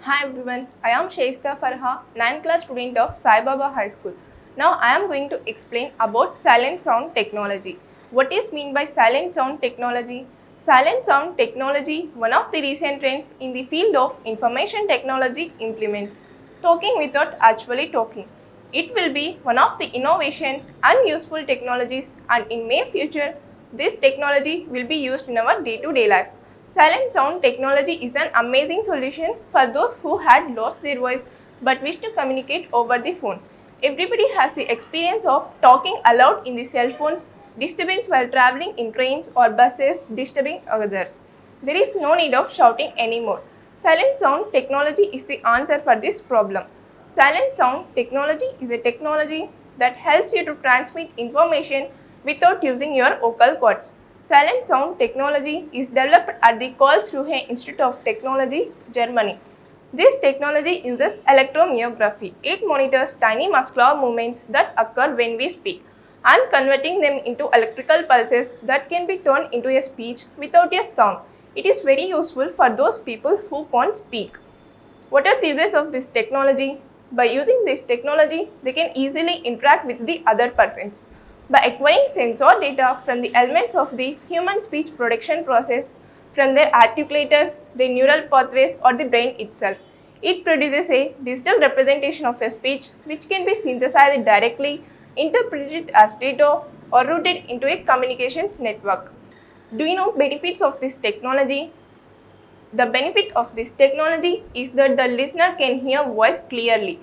Hi everyone, I am Shaista Farha, 9th class student of Sai Baba High School. Now I am going to explain about silent sound technology. What is mean by silent sound technology? Silent sound technology, one of the recent trends in the field of information technology implements talking without actually talking. It will be one of the innovation and useful technologies, and in May future, this technology will be used in our day-to-day life. Silent sound technology is an amazing solution for those who had lost their voice but wish to communicate over the phone. Everybody has the experience of talking aloud in the cell phones, disturbance while traveling in trains or buses, disturbing others. There is no need of shouting anymore. Silent sound technology is the answer for this problem. Silent sound technology is a technology that helps you to transmit information without using your vocal cords. Silent sound technology is developed at the Karlsruhe Institute of Technology, Germany. This technology uses electromyography. It monitors tiny muscular movements that occur when we speak and converting them into electrical pulses that can be turned into a speech without a sound. It is very useful for those people who can't speak. What are the uses of this technology? By using this technology, they can easily interact with the other persons. By acquiring sensor data from the elements of the human speech production process, from their articulators, the neural pathways or the brain itself. It produces a digital representation of a speech which can be synthesized directly, interpreted as data or routed into a communication network. Do you know benefits of this technology? The benefit of this technology is that the listener can hear voice clearly.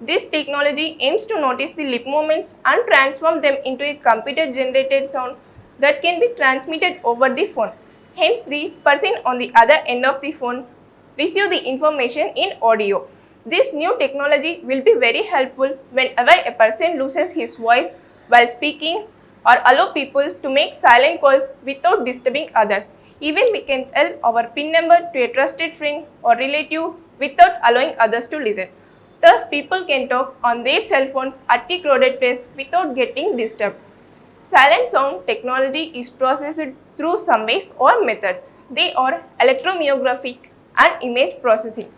This technology aims to notice the lip movements and transform them into a computer-generated sound that can be transmitted over the phone. Hence, the person on the other end of the phone receive the information in audio. This new technology will be very helpful whenever a person loses his voice while speaking or allow people to make silent calls without disturbing others. Even we can tell our PIN number to a trusted friend or relative without allowing others to listen. Thus, people can talk on their cell phones at the crowded place without getting disturbed. Silent sound technology is processed through some ways or methods. They are electromyography and image processing.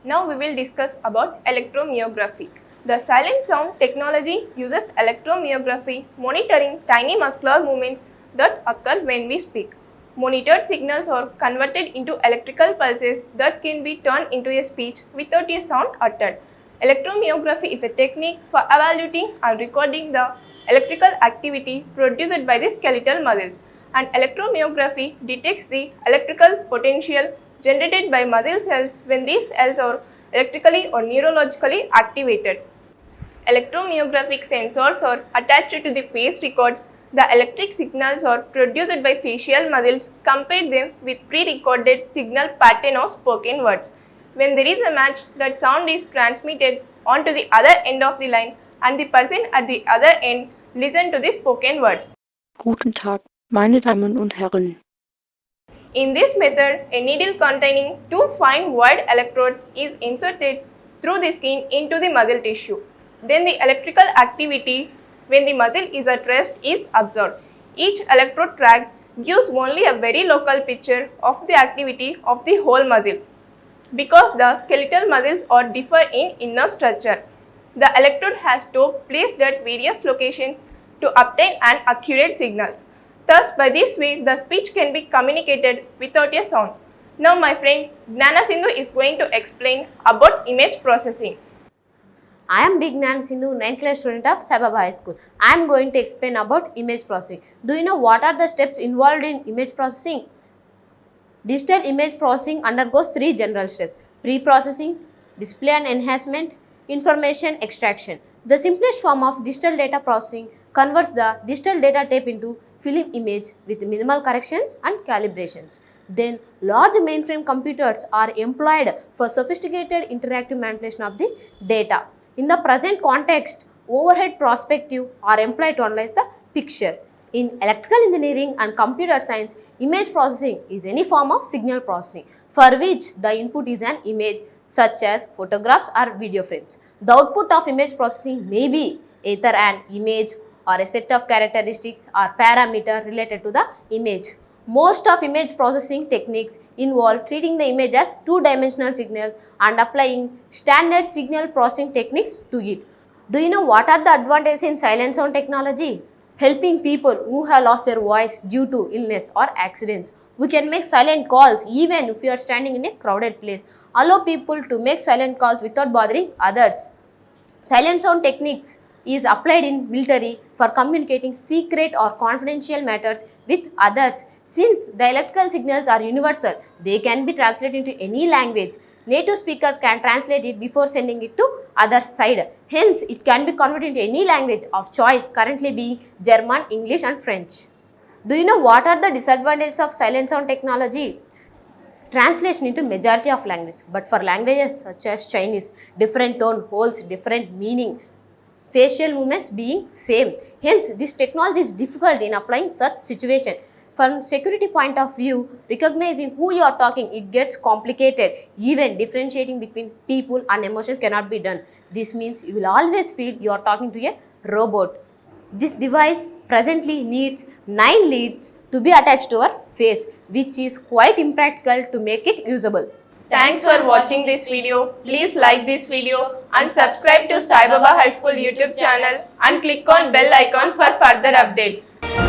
Now we will discuss about electromyography. The silent sound technology uses electromyography monitoring tiny muscular movements that occur when we speak. Monitored signals are converted into electrical pulses that can be turned into a speech without a sound uttered. Electromyography is a technique for evaluating and recording the electrical activity produced by the skeletal muscles, and electromyography detects the electrical potential generated by muscle cells when these cells are electrically or neurologically activated. Electromyographic sensors are attached to the face records. The electric signals are produced by facial muscles. Compare them with pre-recorded signal pattern of spoken words. When there is a match, that sound is transmitted onto the other end of the line and the person at the other end listen to the spoken words. Guten Tag, meine Damen und Herren. In this method, a needle containing two fine wide electrodes is inserted through the skin into the muscle tissue. Then the electrical activity when the muscle is at rest is observed. Each electrode track gives only a very local picture of the activity of the whole muscle because the skeletal muscles are differ in inner structure. The electrode has to be placed at various locations to obtain an accurate signals. Thus, by this way, the speech can be communicated without a sound. Now, my friend Gnana Sindhu is going to explain about image processing. I am Big Nan Sindhu, 9th class student of Sai Baba High School. I am going to explain about image processing. Do you know what are the steps involved in image processing? Digital image processing undergoes three general steps: pre-processing, display and enhancement, information extraction. The simplest form of digital data processing converts the digital data tape into film image with minimal corrections and calibrations. Then, large mainframe computers are employed for sophisticated interactive manipulation of the data. In the present context, overhead perspective are employed to analyze the picture. In electrical engineering and computer science, image processing is any form of signal processing for which the input is an image such as photographs or video frames. The output of image processing may be either an image or a set of characteristics or parameter related to the image. Most of image processing techniques involve treating the image as two-dimensional signals and applying standard signal processing techniques to it. Do you know what are the advantages in silent sound technology? Helping people who have lost their voice due to illness or accidents. We can make silent calls even if you are standing in a crowded place. Allow people to make silent calls without bothering others. Silent sound techniques is applied in military for communicating secret or confidential matters with others. Since the electrical signals are universal, they can be translated into any language. Native speaker can translate it before sending it to other side. Hence, it can be converted into any language of choice, currently being German, English and French. Do you know what are the disadvantages of silent sound technology? Translation into majority of languages, but for languages such as Chinese, different tone holds different meaning, facial movements being same. Hence, this technology is difficult in applying such situation. From security point of view, recognizing who you are talking, it gets complicated. Even differentiating between people and emotions cannot be done. This means you will always feel you are talking to a robot. This device presently needs 9 leads to be attached to our face, which is quite impractical to make it usable. Thanks for watching this video. Please like this video and subscribe to Sai Baba High School YouTube channel and click on bell icon for further updates.